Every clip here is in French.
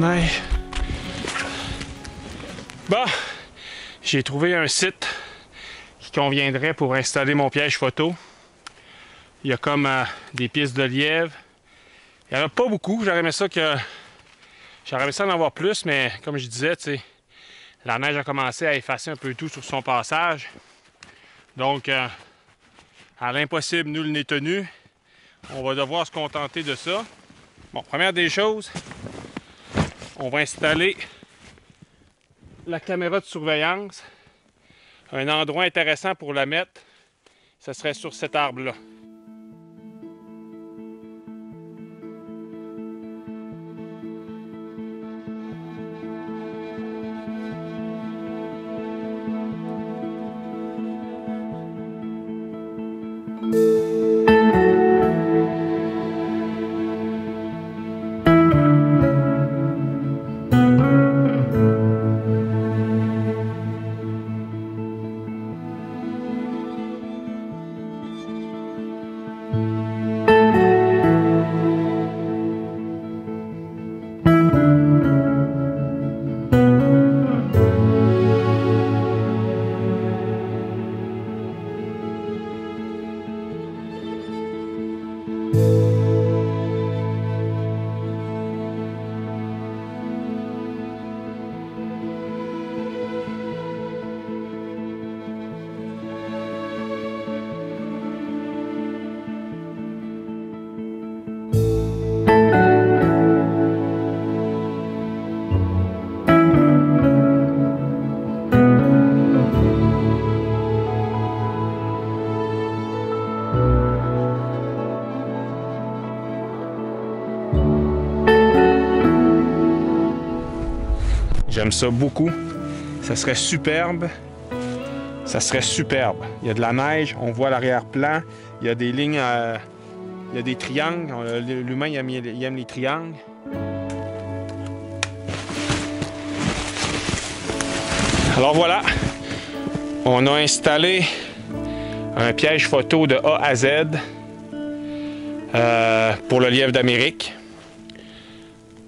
neige. Bon, j'ai trouvé un site qui conviendrait pour installer mon piège photo. Il y a comme des pistes de lièvre. Il n'y en a pas beaucoup. J'aurais aimé ça d'en avoir plus, mais comme je disais, tu sais, la neige a commencé à effacer un peu tout sur son passage. Donc, à l'impossible, nul n'est tenu. On va devoir se contenter de ça. Bon, première des choses, on va installer la caméra de surveillance. Un endroit intéressant pour la mettre, ce serait sur cet arbre-là. J'aime ça beaucoup. Ça serait superbe. Ça serait superbe. Il y a de la neige, on voit l'arrière-plan. Il y a des lignes, il y a des triangles. L'humain, il aime les triangles. Alors voilà, on a installé un piège photo de A à Z pour le lièvre d'Amérique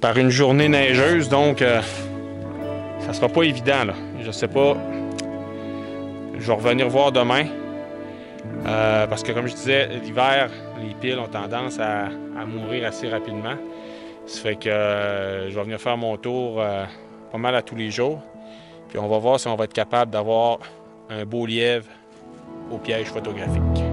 par une journée neigeuse, donc ça sera pas évident là. Je sais pas, je vais revenir voir demain parce que comme je disais, l'hiver, les piles ont tendance à mourir assez rapidement. Ça fait que je vais venir faire mon tour pas mal à tous les jours. Puis on va voir si on va être capable d'avoir un beau lièvre au piège photographique.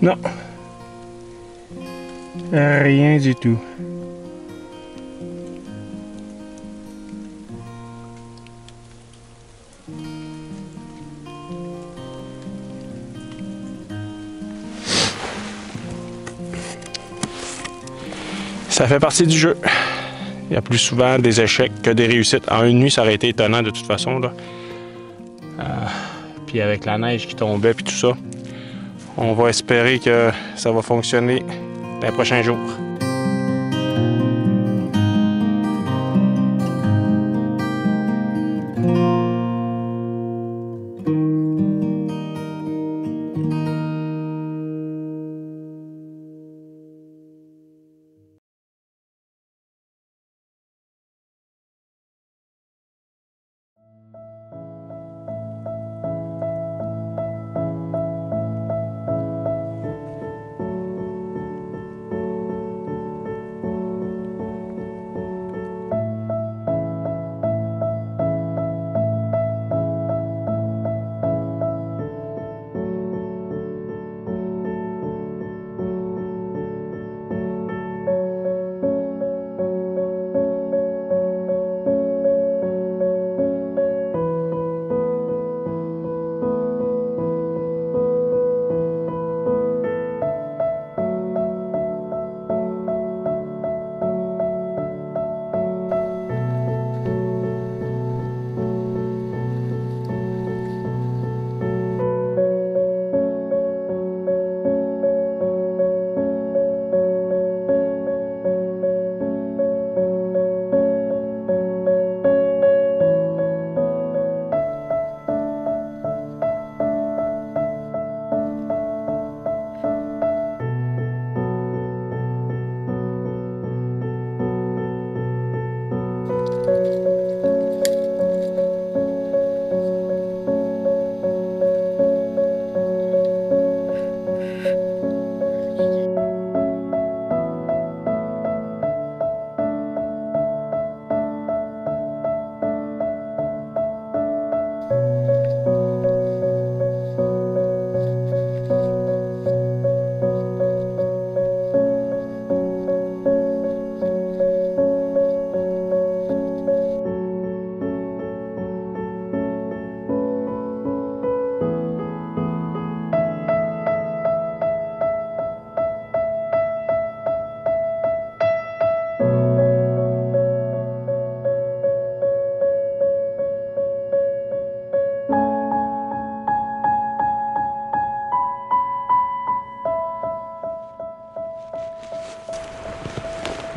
Non. Rien du tout. Ça fait partie du jeu. Il y a plus souvent des échecs que des réussites. En une nuit, ça aurait été étonnant de toute façon, là. Puis avec la neige qui tombait puis tout ça, on va espérer que ça va fonctionner les prochains jours.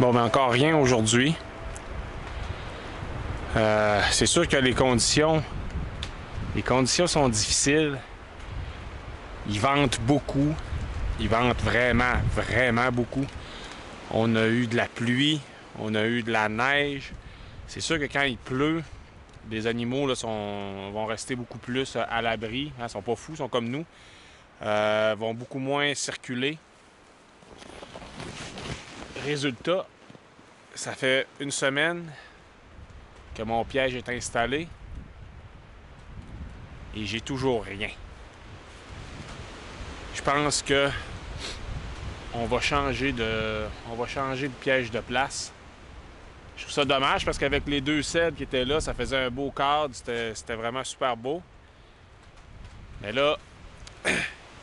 Bon, mais encore rien aujourd'hui. C'est sûr que les conditions sont difficiles. Ils ventent beaucoup. Ils ventent vraiment, vraiment beaucoup. On a eu de la pluie, on a eu de la neige. C'est sûr que quand il pleut, les animaux là, vont rester beaucoup plus à l'abri. Ils ne sont pas fous, ils sont comme nous. Vont beaucoup moins circuler. Résultat, ça fait une semaine que mon piège est installé et j'ai toujours rien. Je pense que on va changer de piège de place. Je trouve ça dommage parce qu'avec les deux cèdres qui étaient là, ça faisait un beau cadre, c'était vraiment super beau. Mais là,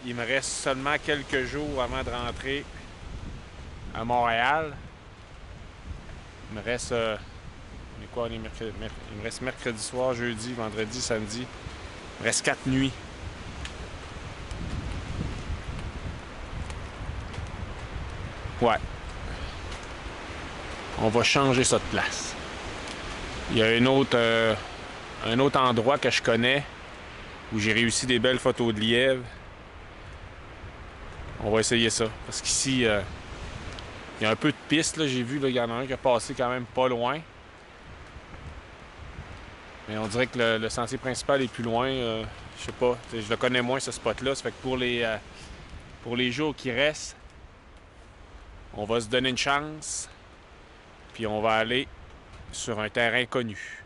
il me reste seulement quelques jours avant de rentrer à Montréal. Il me reste il me reste mercredi soir, jeudi, vendredi, samedi. Il me reste 4 nuits. Ouais. On va changer ça de place. Il y a un autre endroit que je connais où j'ai réussi des belles photos de lièvre. On va essayer ça. Parce qu'ici, il y a un peu de piste. J'ai vu, il y en a un qui a passé quand même pas loin. Mais on dirait que le sentier principal est plus loin. Je sais pas. Je le connais moins, ce spot-là. Ça fait que pour les jours qui restent, on va se donner une chance. Puis on va aller sur un terrain connu.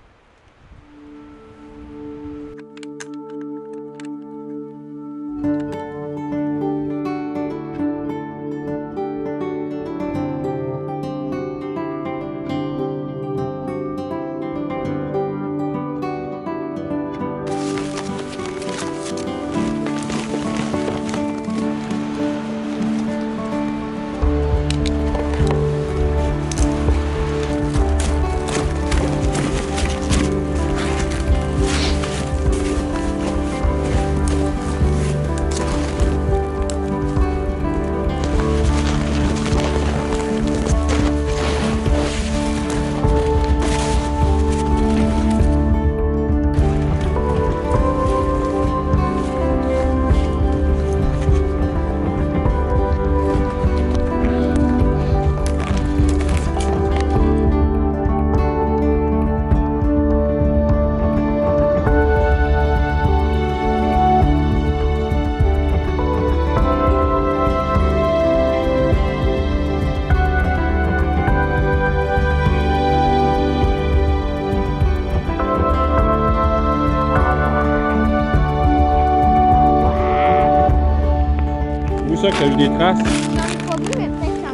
ça que tu as vu des traces? J'en ai pas vu, mais peut-être qu'il y en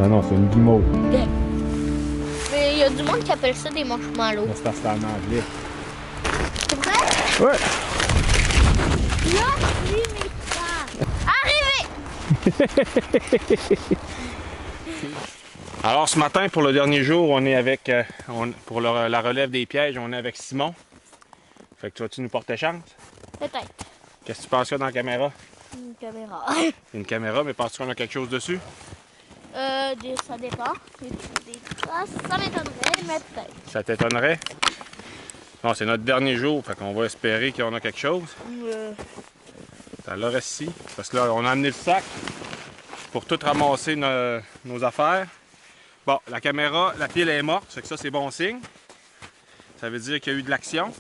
a. Non, c'est une guimauve. Mais il y a du monde qui appelle ça des marshmallows. C'est parce que c'est en anglais. C'est vrai? Ouais! Là, oui, mais ça. Arrivé! Alors ce matin, pour le dernier jour, on est avec, pour la relève des pièges, on est avec Simon. Fait que tu vas-tu nous porter chance? Peut-être. Qu'est-ce que tu penses qu'il y a dans la caméra? Une caméra. Une caméra, mais penses-tu qu'on a quelque chose dessus? Ça dépend. Des traces, ça m'étonnerait, mais peut-être. Ça t'étonnerait? Non, c'est notre dernier jour, fait qu'on va espérer qu'on a quelque chose. Ça là reste ici, parce que là, on a amené le sac pour tout ramasser nos affaires. Bon, la caméra, la pile est morte, fait que ça, c'est bon signe. Ça veut dire qu'il y a eu de l'action.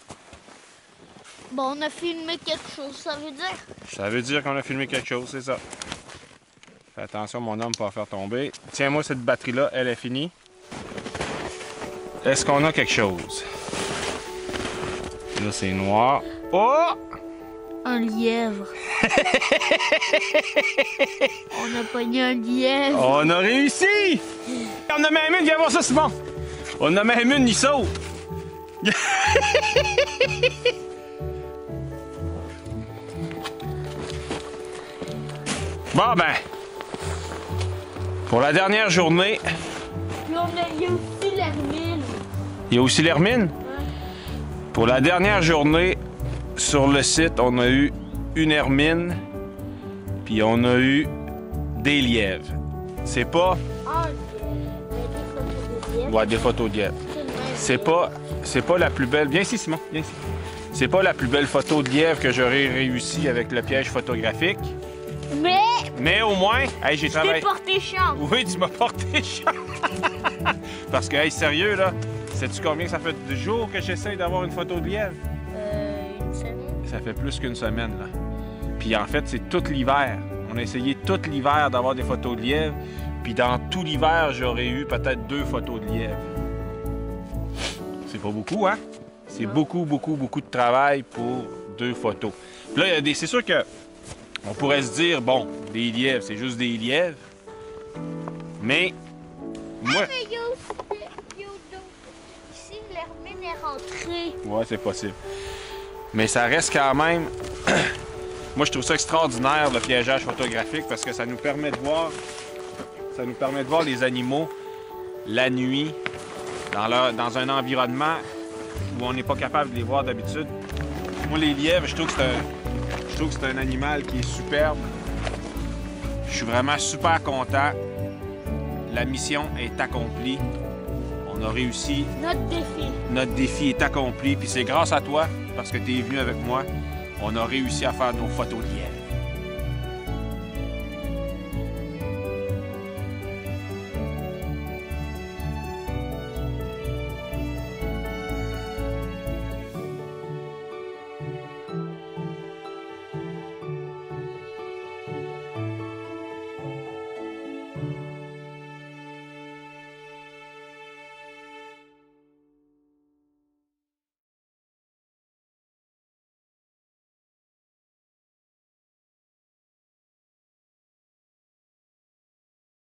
Bon, on a filmé quelque chose, ça veut dire? Ça veut dire qu'on a filmé quelque chose, c'est ça. Fais attention, mon homme, pas faire tomber. Tiens-moi cette batterie-là, elle est finie. Est-ce qu'on a quelque chose? Là, c'est noir. Oh! Un lièvre. On a pogné un lièvre. On a réussi! On a même une, viens voir ça, Simon! On a même une, il saute! Bon ben, pour la dernière journée, Puis il y a aussi l'hermine. il y a aussi l'hermine. Ouais. Pour la dernière journée, sur le site, on a eu une hermine, puis on a eu des lièvres. C'est pas... Ah, mais des photos de lièvre. Ouais, des photos de lièvres. C'est pas la plus belle... Viens ici, Simon, viens ici. C'est pas la plus belle photo de lièvre que j'aurais réussi avec le piège photographique. Mais au moins, hey, j'ai travaillé... t'ai porté chance. Oui, tu m'as porté chance. Parce que, hey, sérieux, là, sais-tu combien ça fait de jours que j'essaye d'avoir une photo de lièvre? Une semaine. Ça fait plus qu'une semaine, là. Puis en fait, c'est tout l'hiver. On a essayé tout l'hiver d'avoir des photos de lièvre. Puis dans tout l'hiver, j'aurais eu peut-être 2 photos de lièvre. C'est pas beaucoup, hein? C'est beaucoup de travail pour 2 photos. Puis là, c'est sûr que on pourrait se dire, bon, des lièvres, c'est juste des lièvres. Mais, moi... Mais il y a aussi ici, l'hermine est rentrée. Ouais, c'est possible. Mais ça reste quand même... Moi, je trouve ça extraordinaire, le piégeage photographique, parce que ça nous permet de voir... Ça nous permet de voir les animaux la nuit, dans un environnement où on n'est pas capable de les voir d'habitude. Moi, les lièvres, je trouve que c'est un animal qui est superbe. Je suis vraiment super content. La mission est accomplie. On a réussi. Notre défi. Notre défi est accompli. Puis c'est grâce à toi, parce que tu es venu avec moi, on a réussi à faire nos photos de lièvre.